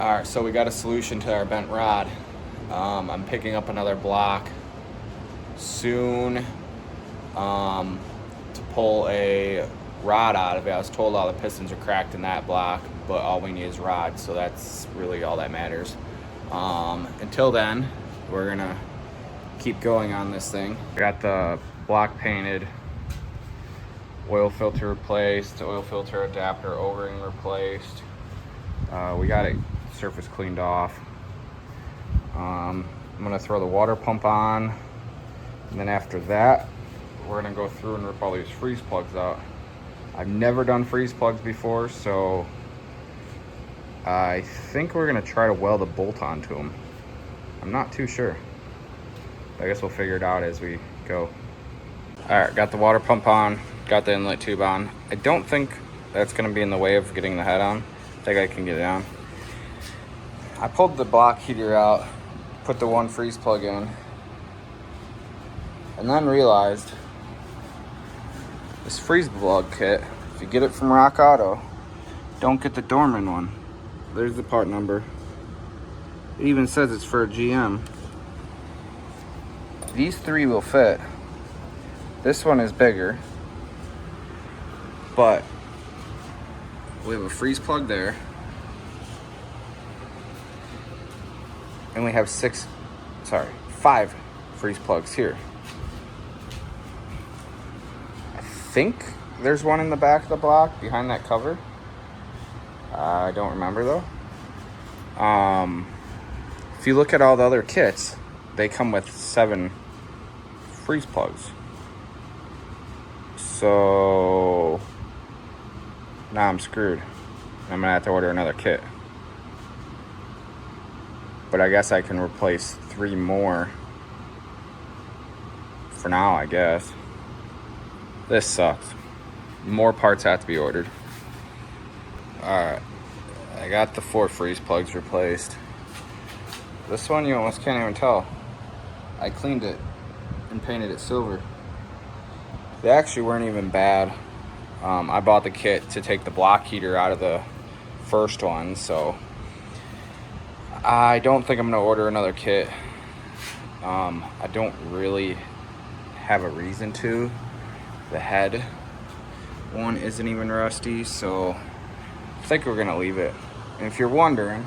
All right, so we got a solution to our bent rod. I'm picking up another block soon to pull a rod out of it. I was told all the pistons are cracked in that block, but all we need is rod, so that's really all that matters. Until then, we're gonna keep going on this thing. Got the block painted, oil filter replaced, oil filter adapter O-ring replaced. We got it surface cleaned off. I'm gonna throw the water pump on, and then after that we're gonna go through and rip all these freeze plugs out. I've never done freeze plugs before, so I think we're gonna try to weld a bolt onto them. I'm not too sure. I guess we'll figure it out as we go. All right, got the water pump on, got the inlet tube on. I don't think that's gonna be in the way of getting the head on. I think I can get it on. I pulled the block heater out, put the one freeze plug in, and then realized this freeze plug kit, if you get it from Rock Auto, don't get the Dorman one. There's the part number. It even says it's for a GM. These three will fit. This one is bigger, but we have a freeze plug there. And we have 5 freeze plugs here. I think there's one in the back of the block behind that cover. I don't remember though. If you look at all the other kits, they come with 7 freeze plugs. So now I'm screwed. I'm gonna have to order another kit. But I guess I can replace 3 more for now, I guess. This sucks. More parts have to be ordered. Alright, I got the 4 freeze plugs replaced. This one you almost can't even tell. I cleaned it and painted it silver. They actually weren't even bad. I bought the kit to take the block heater out of the first one, so I don't think I'm gonna order another kit. I don't really have a reason to. The head one isn't even rusty, so I think we're gonna leave it. And if you're wondering,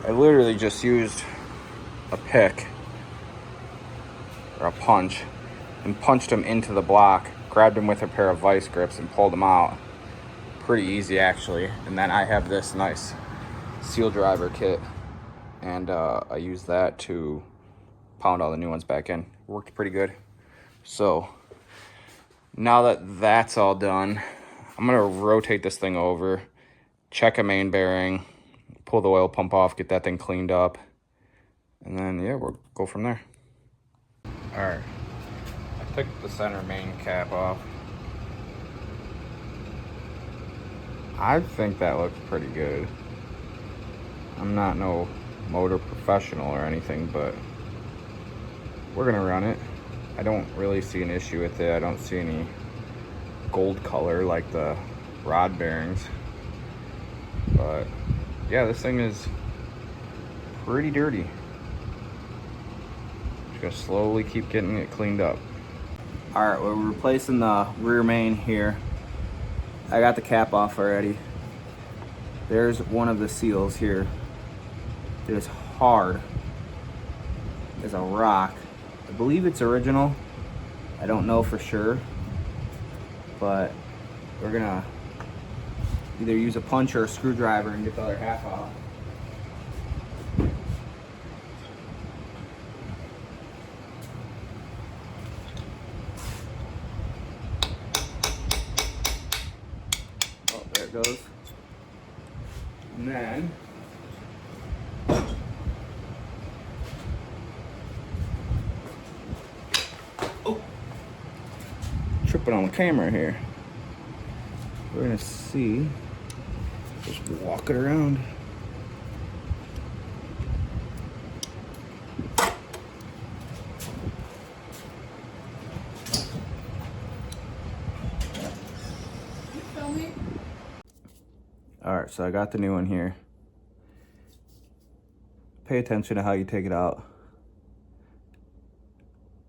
I literally just used a pick or a punch and punched them into the block, grabbed them with a pair of vice grips and pulled them out. Pretty easy actually. And then I have this nice seal driver kit, and I used that to pound all the new ones back in. Worked pretty good. So now that that's all done, I'm gonna rotate this thing over, check a main bearing, pull the oil pump off, get that thing cleaned up, and then yeah, we'll go from there. All right, I took the center main cap off. I think that looks pretty good. I'm not no motor professional or anything, but we're gonna run it. I don't really see an issue with it. I don't see any gold color like the rod bearings. But yeah, this thing is pretty dirty. Just gonna slowly keep getting it cleaned up. All right, we're replacing the rear main here. I got the cap off already. There's one of the seals here. It is hard as a rock. I believe it's original. I don't know for sure, but we're gonna either use a punch or a screwdriver and get the other half out. Oh, there it goes. And then tripping on the camera here. We're gonna see. Just walk it around. All right, so I got the new one here. pay attention to how you take it out.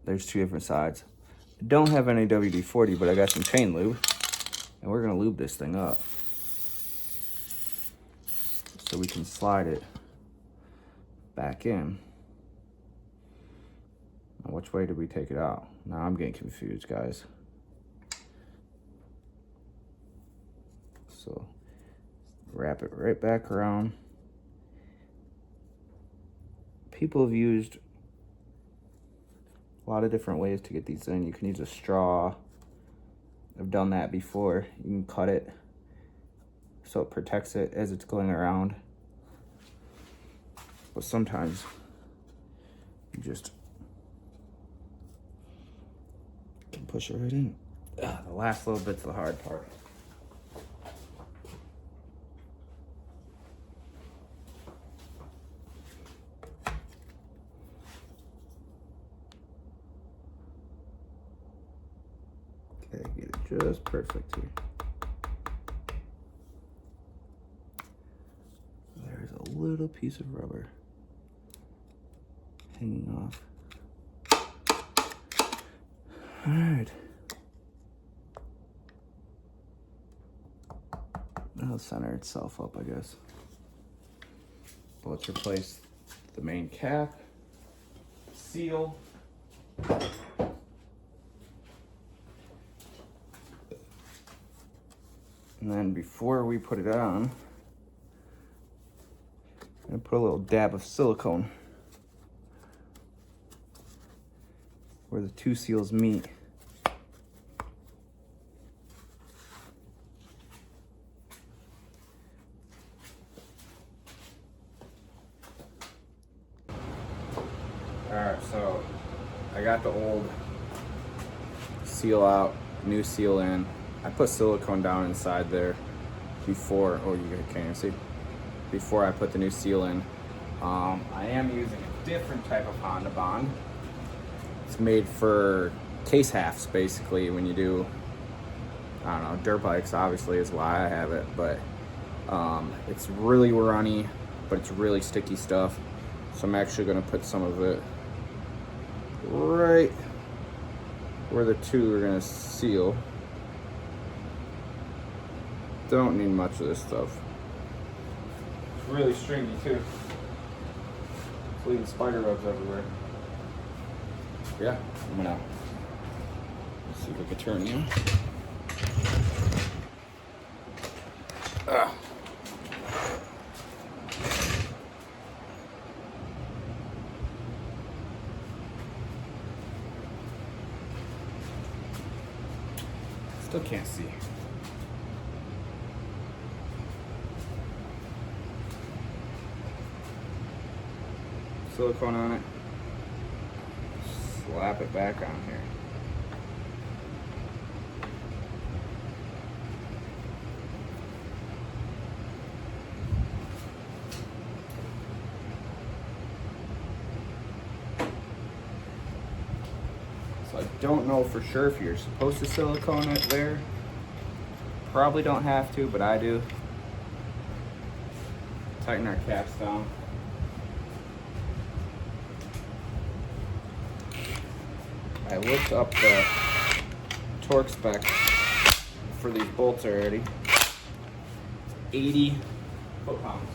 There's two different sides. I don't have any WD-40, but I got some chain lube, and we're gonna lube this thing up so we can slide it back in. Now, which way did we take it out? Now I'm getting confused, guys. So wrap it right back around. People have used a lot of different ways to get these in. You can use a straw. I've done that before. You can cut it so it protects it as it's going around. But sometimes you just can push it right in. The last little bit's the hard part. Okay, get it just perfect here. There's a little piece of rubber hanging off. All right. That'll center itself up, I guess. But let's replace the main cap, seal. And then before we put it on, I'm gonna put a little dab of silicone where the two seals meet. Alright, so I got the old seal out, new seal in. I put silicone down inside there before, oh, you can't even see, before I put the new seal in. I am using a different type of Honda Bond. It's made for case halves, basically, when you do, I don't know, dirt bikes, obviously is why I have it, but it's really runny, but it's really sticky stuff. So I'm actually gonna put some of it right where the two are gonna seal. Don't need much of this stuff. It's really stringy too. It's leaving spider webs everywhere. Yeah, I'm gonna, let's see if I can turn you. Still can't see. Silicone on it. Slap it back on here. So I don't know for sure if you're supposed to silicone it there. Probably don't have to, but I do. Tighten our caps down. I looked up the torque spec for these bolts already. 80 foot-pounds.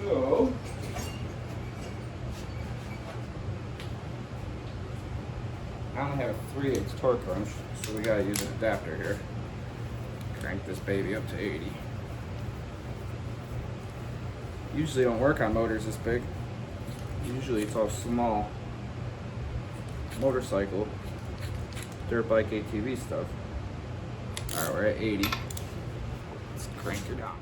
So I only have a 3/8 torque wrench, so we gotta use an adapter here. Crank this baby up to 80. Usually don't work on motors this big. Usually it's all small motorcycle, dirt bike, ATV stuff. Alright, we're at 80. Let's crank her down.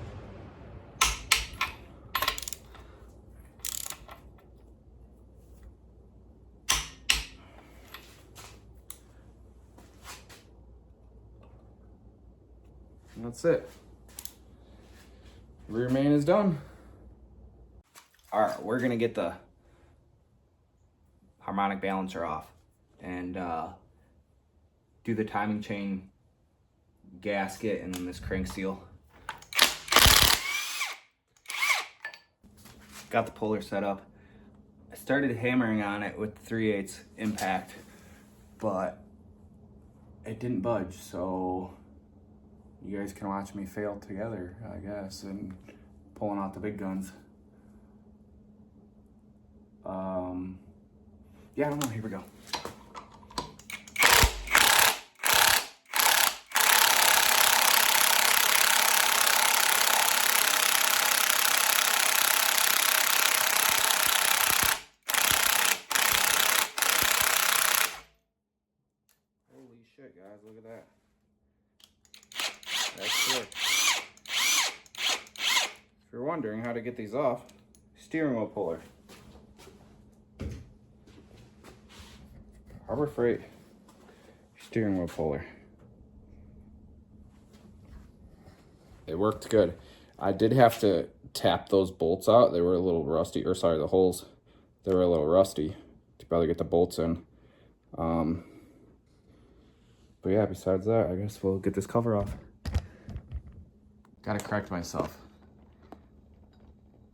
And that's it. Rear main is done. Alright, we're gonna get the harmonic balancer off and do the timing chain gasket and then this crank seal. got the puller set up. I started hammering on it with 3/8 impact, but it didn't budge, so you guys can watch me fail together, I guess, and pulling out the big guns. Yeah, I don't know, here we go. Holy shit, guys, look at that. That's sick. If you're wondering how to get these off, steering wheel puller. Harbor Freight steering wheel puller. It worked good. I did have to tap those bolts out. They were a little rusty, or sorry, the holes. They were a little rusty to probably get the bolts in. But yeah, besides that, I guess we'll get this cover off. Gotta correct myself.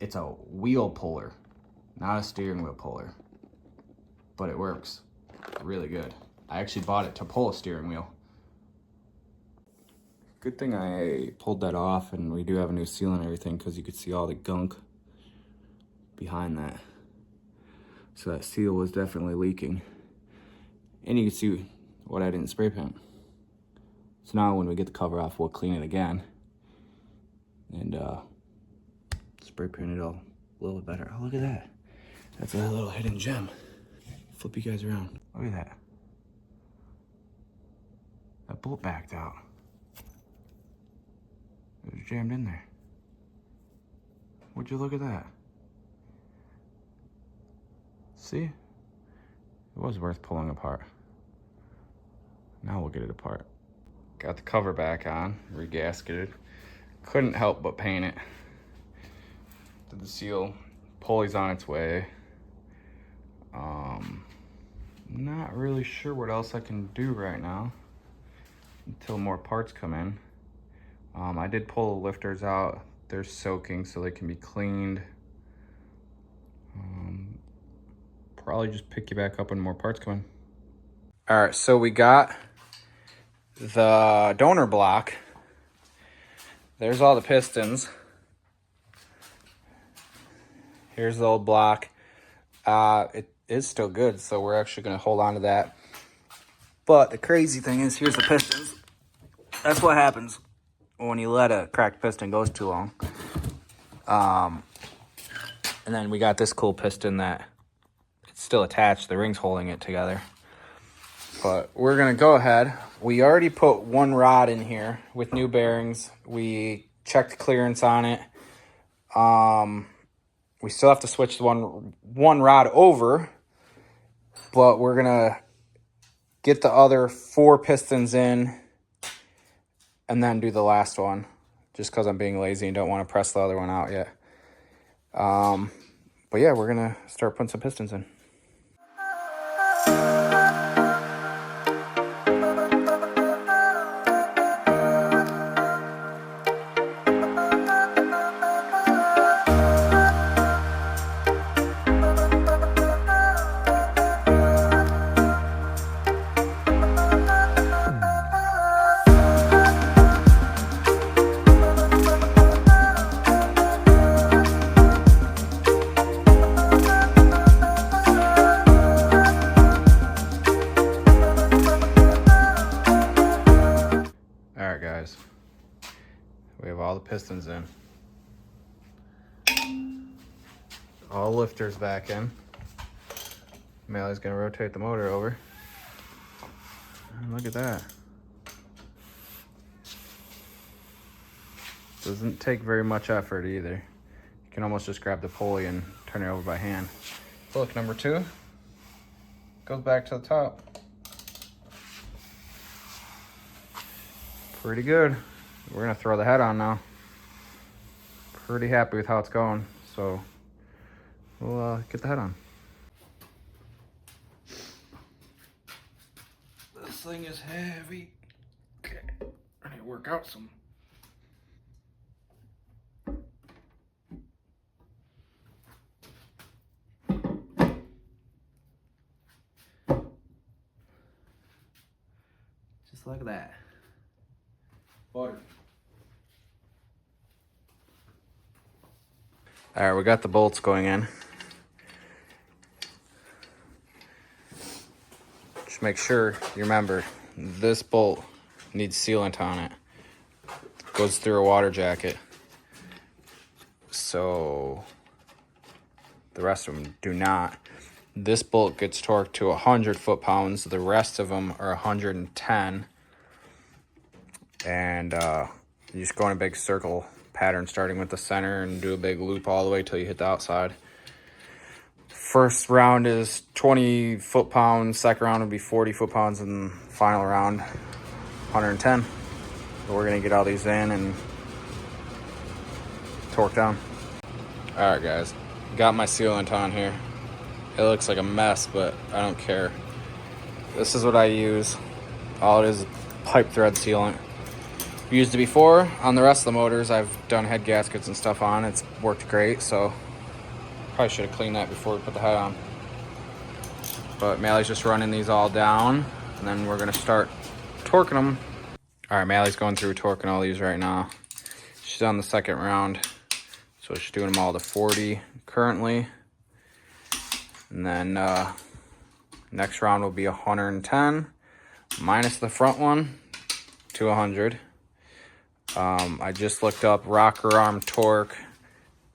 It's a wheel puller, not a steering wheel puller. But it works really good. I actually bought it to pull a steering wheel. Good thing I pulled that off, and we do have a new seal and everything, because you could see all the gunk behind that. So that seal was definitely leaking. And you can see what I didn't spray paint. So now when we get the cover off, we'll clean it again and spray paint it all a little bit better. Oh, look at that. That's a little hidden gem. Flip you guys around. Look at that. That bolt backed out. It was jammed in there. Would you look at that? See? It was worth pulling apart. Now we'll get it apart. Got the cover back on, regasketed. Couldn't help but paint it. Did the seal. Pulley's on its way. Not really sure what else I can do right now until more parts come in. I did pull the lifters out. They're soaking so they can be cleaned. Probably just pick you back up when more parts come in. All right, so we got the donor block. There's all the pistons. Here's the old block. It is still good, so we're actually gonna hold on to that. But the crazy thing is, here's the pistons. That's what happens when you let a cracked piston go too long. And then we got this cool piston that it's still attached. The ring's holding it together. But we're gonna go ahead. We already put one rod in here with new bearings. We checked clearance on it. We still have to switch one rod over, but we're gonna get the other 4 pistons in and then do the last one, just because I'm being lazy and don't want to press the other one out yet. But yeah, we're gonna start putting some pistons in. We have all the pistons in. All lifters back in. Mally's gonna rotate the motor over. And look at that. Doesn't take very much effort either. You can almost just grab the pulley and turn it over by hand. Look, number 2 goes back to the top. Pretty good. We're gonna throw the head on now. Pretty happy with how it's going, so we'll get the head on. This thing is heavy. Okay, I need to work out some. Look at that. Butter. All right, we got the bolts going in. Just make sure you remember this bolt needs sealant on it. Goes through a water jacket. So the rest of them do not. This bolt gets torqued to 100 foot-pounds. The rest of them are 110. And you just go in a big circle pattern starting with the center and do a big loop all the way till you hit the outside. First round is 20 foot-pounds. Second round will be 40 foot-pounds. And final round, 110. So we're going to get all these in and torque down. All right, guys. Got my sealant on here. It looks like a mess, but I don't care. This is what I use. All it is pipe thread sealant. Used it before on the rest of the motors. I've done head gaskets and stuff on. It's worked great, so probably should have cleaned that before we put the head on. But Mally's just running these all down, and then we're gonna start torquing them. All right, Mally's going through torquing all these right now. She's on the second round, so she's doing them all to 40 currently. And then next round will be 110 minus the front one to 100. I just looked up rocker arm torque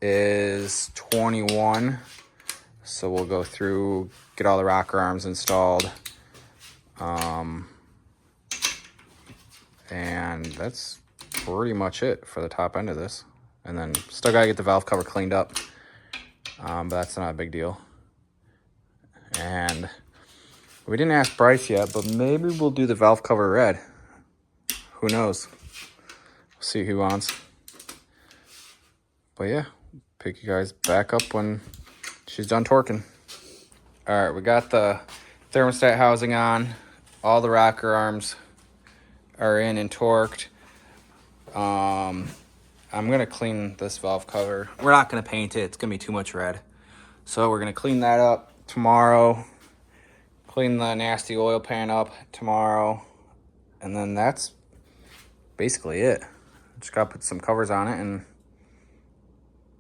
is 21. So we'll go through, get all the rocker arms installed. And that's pretty much it for the top end of this. And then still gotta get the valve cover cleaned up. But that's not a big deal. And we didn't ask Bryce yet, but maybe we'll do the valve cover red. Who knows? We'll see who wants. But yeah, pick you guys back up when she's done torquing. All right, we got the thermostat housing on. All the rocker arms are in and torqued. I'm gonna clean this valve cover. We're not gonna paint it. It's gonna be too much red. So we're gonna clean that up tomorrow. Clean the nasty oil pan up tomorrow. And then that's basically it. Just gotta put some covers on it and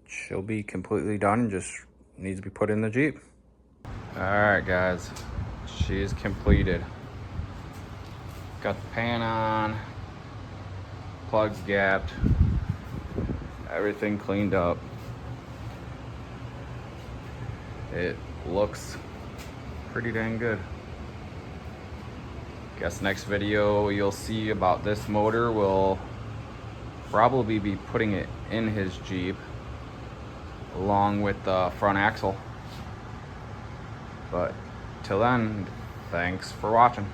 she'll be completely done and just needs to be put in the Jeep. All right, guys, she is completed. Got the pan on, plugs gapped, everything cleaned up. It looks pretty dang good. Guess next video you'll see about this motor, we'll probably be putting it in his Jeep along with the front axle. But till then, thanks for watching.